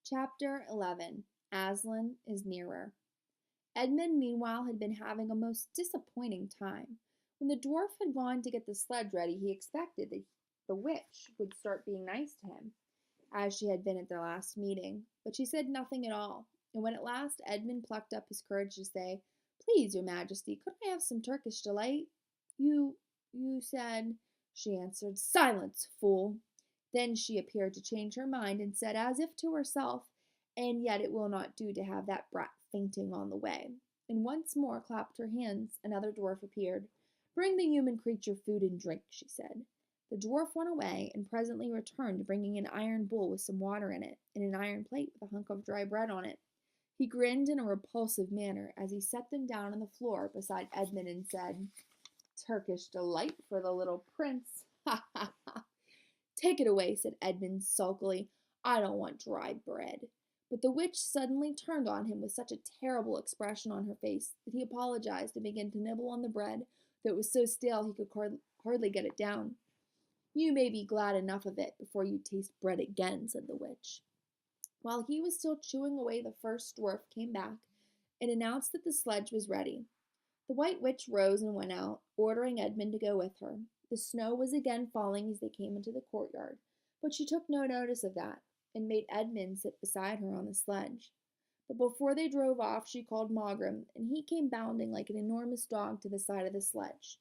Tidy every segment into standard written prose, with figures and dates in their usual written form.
Chapter 11. Aslan is nearer. Edmund, meanwhile, had been having a most disappointing time. When the dwarf had gone to get the sledge ready, he expected that the witch would start being nice to him, as she had been at their last meeting. But she said nothing at all, and when at last Edmund plucked up his courage to say, "Please, your majesty, could I have some Turkish delight?" You said, she answered. "Silence, fool!" Then she appeared to change her mind, and said, as if to herself, "And yet it will not do to have that brat fainting on the way," and once more clapped her hands. Another dwarf appeared. "Bring the human creature food and drink," she said. The dwarf went away, and presently returned, bringing an iron bowl with some water in it, and an iron plate with a hunk of dry bread on it. He grinned in a repulsive manner as he set them down on the floor beside Edmund, and said, "Turkish delight for the little prince! Ha ha ha!" "Take it away," said Edmund sulkily. "I don't want dry bread." But the witch suddenly turned on him with such a terrible expression on her face that he apologized and began to nibble on the bread, though it was so stale he could hardly get it down. "You may be glad enough of it before you taste bread again," said the witch. While he was still chewing away, the first dwarf came back and announced that the sledge was ready. The White Witch rose and went out, ordering Edmund to go with her. The snow was again falling as they came into the courtyard, but she took no notice of that, and made Edmund sit beside her on the sledge. But before they drove off, she called Mogrim, and he came bounding like an enormous dog to the side of the sledge.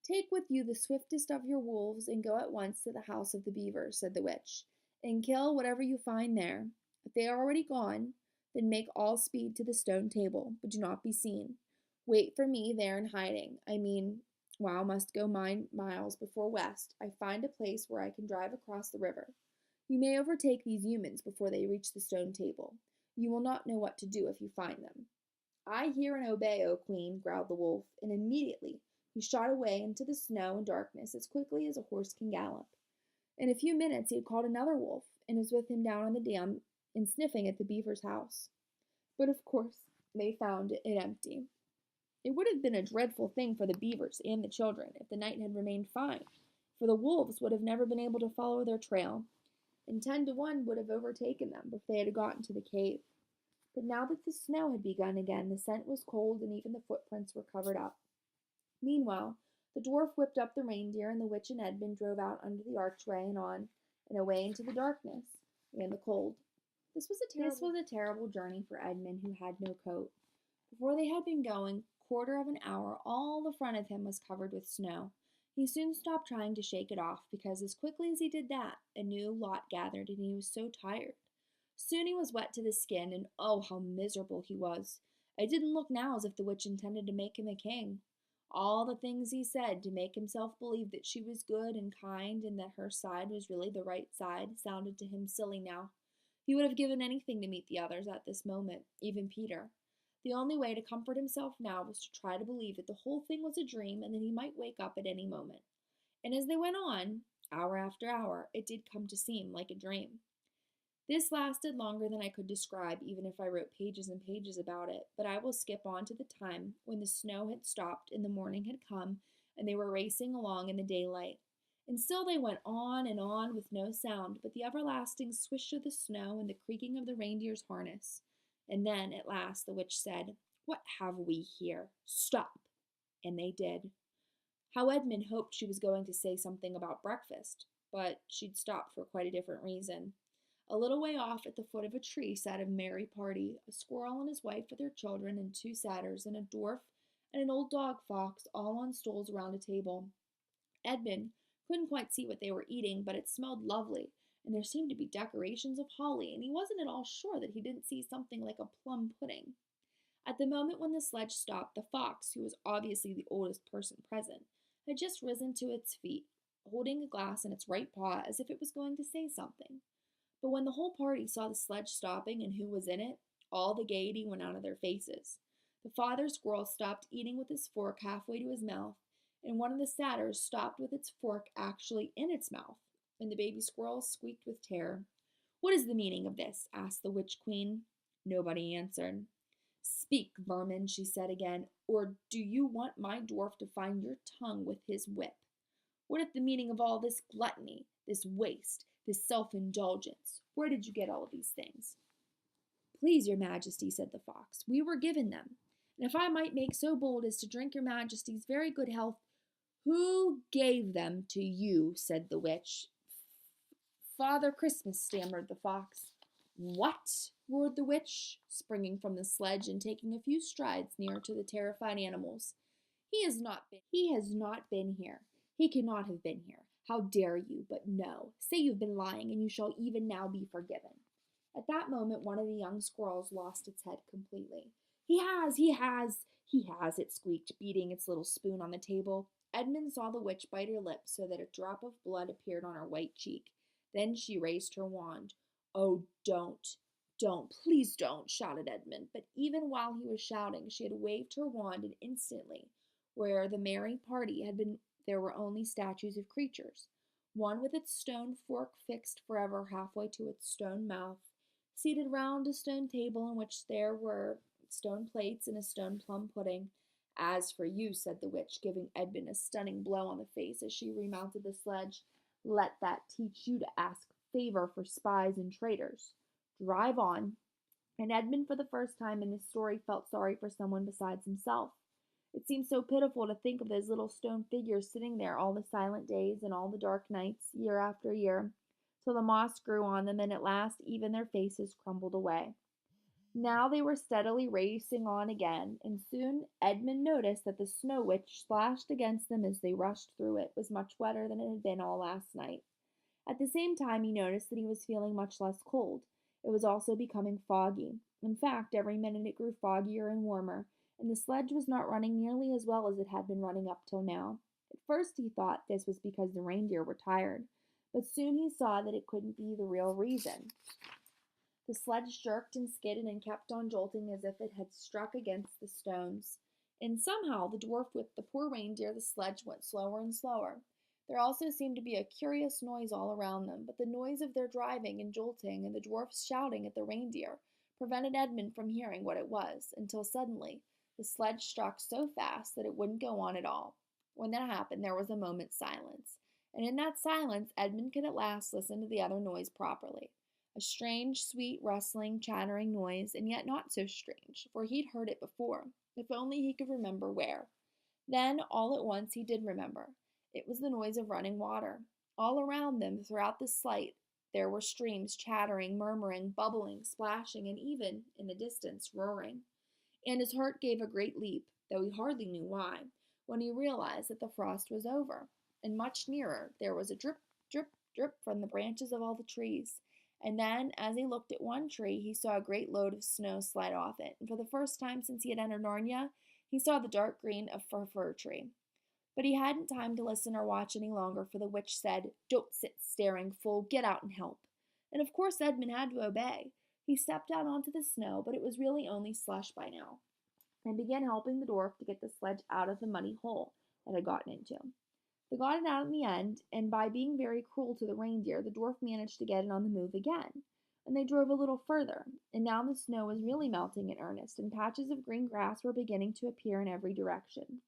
"Take with you the swiftest of your wolves, and go at once to the house of the beavers," said the witch, "and kill whatever you find there. If they are already gone, then make all speed to the stone table, but do not be seen. Wait for me there in hiding. Wow must go 9 miles before west. I find a place where I can drive across the river. You may overtake these humans before they reach the stone table. You will not know what to do if you find them." "I hear and obey, O Queen," growled the wolf, and immediately he shot away into the snow and darkness as quickly as a horse can gallop. In a few minutes he had called another wolf, and was with him down on the dam and sniffing at the beaver's house. But of course they found it empty. It would have been a dreadful thing for the beavers and the children if the night had remained fine, for the wolves would have never been able to follow their trail, and 10 to 1 would have overtaken them if they had gotten to the cave. But now that the snow had begun again, the scent was cold, and even the footprints were covered up. Meanwhile, the dwarf whipped up the reindeer, and the witch and Edmund drove out under the archway and on, and away into the darkness and the cold. This was a terrible journey for Edmund, who had no coat. Before they had been going quarter of an hour, all the front of him was covered with snow. He soon stopped trying to shake it off, because as quickly as he did that, a new lot gathered, and he was so tired. Soon he was wet to the skin, and oh, how miserable he was. It didn't look now as if the witch intended to make him a king. All the things he said to make himself believe that she was good and kind, and that her side was really the right side, sounded to him silly now. He would have given anything to meet the others at this moment, even Peter. The only way to comfort himself now was to try to believe that the whole thing was a dream, and that he might wake up at any moment. And as they went on, hour after hour, it did come to seem like a dream. This lasted longer than I could describe, even if I wrote pages and pages about it, but I will skip on to the time when the snow had stopped and the morning had come, and they were racing along in the daylight. And still they went on and on with no sound but the everlasting swish of the snow and the creaking of the reindeer's harness. And then, at last, the witch said, "What have we here? Stop!" And they did. How Edmund hoped she was going to say something about breakfast, but she'd stopped for quite a different reason. A little way off at the foot of a tree sat a merry party, a squirrel and his wife with their children, and 2 satyrs, and a dwarf and an old dog fox, all on stools around a table. Edmund couldn't quite see what they were eating, but it smelled lovely, and there seemed to be decorations of holly, and he wasn't at all sure that he didn't see something like a plum pudding. At the moment when the sledge stopped, the fox, who was obviously the oldest person present, had just risen to its feet, holding a glass in its right paw as if it was going to say something. But when the whole party saw the sledge stopping and who was in it, all the gaiety went out of their faces. The father squirrel stopped eating with his fork halfway to his mouth, and one of the satyrs stopped with its fork actually in its mouth, and the baby squirrel squeaked with terror. "What is the meaning of this?" asked the witch queen. Nobody answered. "Speak, vermin," she said again, "or do you want my dwarf to find your tongue with his whip? What is the meaning of all this gluttony, this waste, this self-indulgence? Where did you get all of these things?" Please, your majesty, said the fox, we were given them. And if I might make so bold as to drink your majesty's very good health, who gave them to you? Said the witch. Father Christmas, stammered the fox. What? Roared the witch, springing from the sledge and taking a few strides nearer to the terrified animals. He has not been here. He cannot have been here. How dare you? But no. Say you've been lying, and you shall even now be forgiven. At that moment, one of the young squirrels lost its head completely. He has, it squeaked, beating its little spoon on the table. Edmund saw the witch bite her lip so that a drop of blood appeared on her white cheek. Then she raised her wand. Oh, don't, please don't, shouted Edmund. But even while he was shouting, she had waved her wand, and instantly, where the merry party had been, there were only statues of creatures. One with its stone fork fixed forever halfway to its stone mouth, seated round a stone table in which there were stone plates and a stone plum pudding. As for you, said the witch, giving Edmund a stunning blow on the face as she remounted the sledge, let that teach you to ask favor for spies and traitors. Drive on. And Edmund, for the first time in his story, felt sorry for someone besides himself. It seemed so pitiful to think of those little stone figures sitting there all the silent days and all the dark nights, year after year, till the moss grew on them and at last even their faces crumbled away. Now they were steadily racing on again, and soon Edmund noticed that the snow which splashed against them as they rushed through it was much wetter than it had been all last night. At the same time, he noticed that he was feeling much less cold. It was also becoming foggy. In fact, every minute it grew foggier and warmer, and the sledge was not running nearly as well as it had been running up till now. At first he thought this was because the reindeer were tired, but soon he saw that it couldn't be the real reason. The sledge jerked and skidded and kept on jolting as if it had struck against the stones. And somehow the dwarf with the poor reindeer, the sledge went slower and slower. There also seemed to be a curious noise all around them, but the noise of their driving and jolting and the dwarf's shouting at the reindeer prevented Edmund from hearing what it was, until suddenly the sledge struck so fast that it wouldn't go on at all. When that happened, there was a moment's silence, and in that silence Edmund could at last listen to the other noise properly. A strange, sweet, rustling, chattering noise, and yet not so strange, for he'd heard it before, if only he could remember where. Then, all at once, he did remember. It was the noise of running water. All around them, throughout the slate, there were streams chattering, murmuring, bubbling, splashing, and even, in the distance, roaring. And his heart gave a great leap, though he hardly knew why, when he realized that the frost was over, and much nearer there was a drip, drip, drip from the branches of all the trees. And then, as he looked at one tree, he saw a great load of snow slide off it, and for the first time since he had entered Narnia, he saw the dark green of a fir tree. But he hadn't time to listen or watch any longer, for the witch said, "Don't sit staring, fool, get out and help." And of course Edmund had to obey. He stepped out onto the snow, but it was really only slush by now, and began helping the dwarf to get the sledge out of the muddy hole it had gotten into. They got it out in the end, and by being very cruel to the reindeer, the dwarf managed to get it on the move again. And they drove a little further, and now the snow was really melting in earnest, and patches of green grass were beginning to appear in every direction.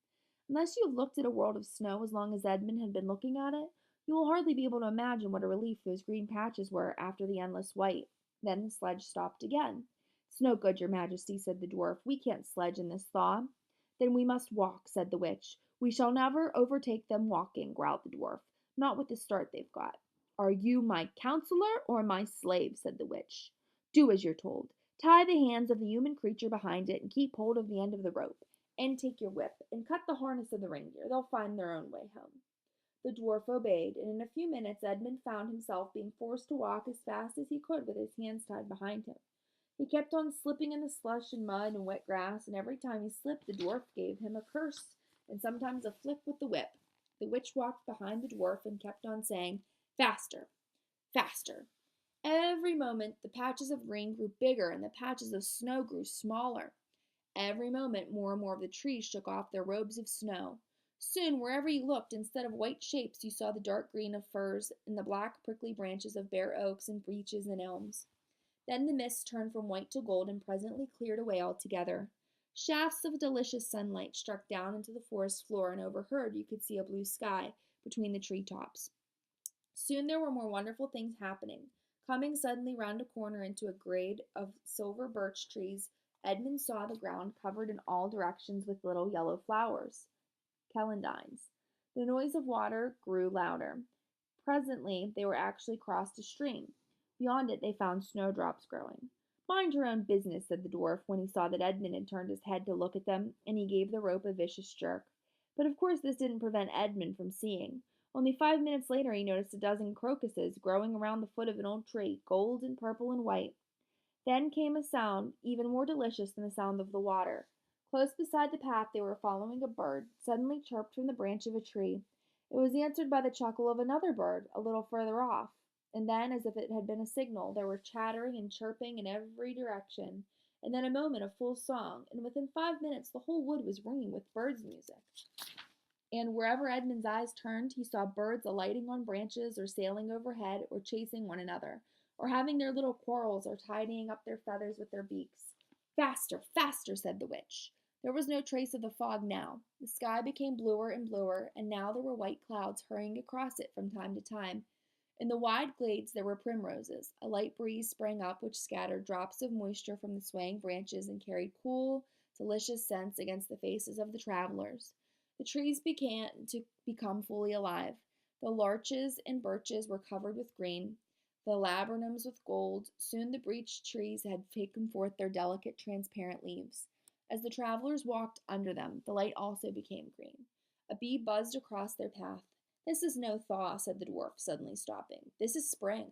Unless you have looked at a world of snow as long as Edmund had been looking at it, you will hardly be able to imagine what a relief those green patches were after the endless white. Then the sledge stopped again. "It's no good, your majesty," said the dwarf. "We can't sledge in this thaw." "Then we must walk," said the witch. "We shall never overtake them walking," growled the dwarf. "Not with the start they've got." "Are you my counselor or my slave?" said the witch. "Do as you're told. Tie the hands of the human creature behind it and keep hold of the end of the rope. And take your whip and cut the harness of the reindeer. They'll find their own way home." The dwarf obeyed, and in a few minutes Edmund found himself being forced to walk as fast as he could with his hands tied behind him. He kept on slipping in the slush and mud and wet grass, and every time he slipped the dwarf gave him a curse and sometimes a flick with the whip. The witch walked behind the dwarf and kept on saying, "Faster, faster." Every moment the patches of green grew bigger and the patches of snow grew smaller. Every moment more and more of the trees shook off their robes of snow. Soon, wherever you looked, instead of white shapes, you saw the dark green of firs and the black prickly branches of bare oaks and beeches and elms. Then the mist turned from white to gold and presently cleared away altogether. Shafts of delicious sunlight struck down into the forest floor, and overhead you could see a blue sky between the tree tops. Soon there were more wonderful things happening. Coming suddenly round a corner into a glade of silver birch trees, Edmund saw the ground covered in all directions with little yellow flowers, celandines. The noise of water grew louder. Presently they were actually crossed a stream. Beyond it they found snowdrops growing. Mind your own business, said the dwarf, when he saw that Edmund had turned his head to look at them, and he gave the rope a vicious jerk. But of course this didn't prevent Edmund from seeing. Only 5 minutes later he noticed a dozen crocuses growing around the foot of an old tree, gold and purple and white. Then came a sound even more delicious than the sound of the water. Close beside the path they were following a bird suddenly chirped from the branch of a tree. It was answered by the chuckle of another bird a little further off, and then, as if it had been a signal, there were chattering and chirping in every direction, and then a moment of full song, and within 5 minutes the whole wood was ringing with birds' music. And wherever Edmund's eyes turned, he saw birds alighting on branches, or sailing overhead, or chasing one another, or having their little quarrels, or tidying up their feathers with their beaks. Faster, faster, said the witch. There was no trace of the fog now. The sky became bluer and bluer, and now there were white clouds hurrying across it from time to time. In the wide glades there were primroses. A light breeze sprang up which scattered drops of moisture from the swaying branches and carried cool, delicious scents against the faces of the travelers. The trees began to become fully alive. The larches and birches were covered with green, the laburnums with gold. Soon the beech trees had taken forth their delicate, transparent leaves. As the travelers walked under them, the light also became green. A bee buzzed across their path. This is no thaw, said the dwarf, suddenly stopping. This is spring.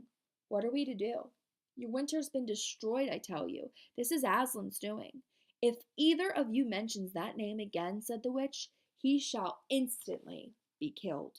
What are we to do? Your winter's been destroyed, I tell you. This is Aslan's doing. If either of you mentions that name again, said the witch, he shall instantly be killed.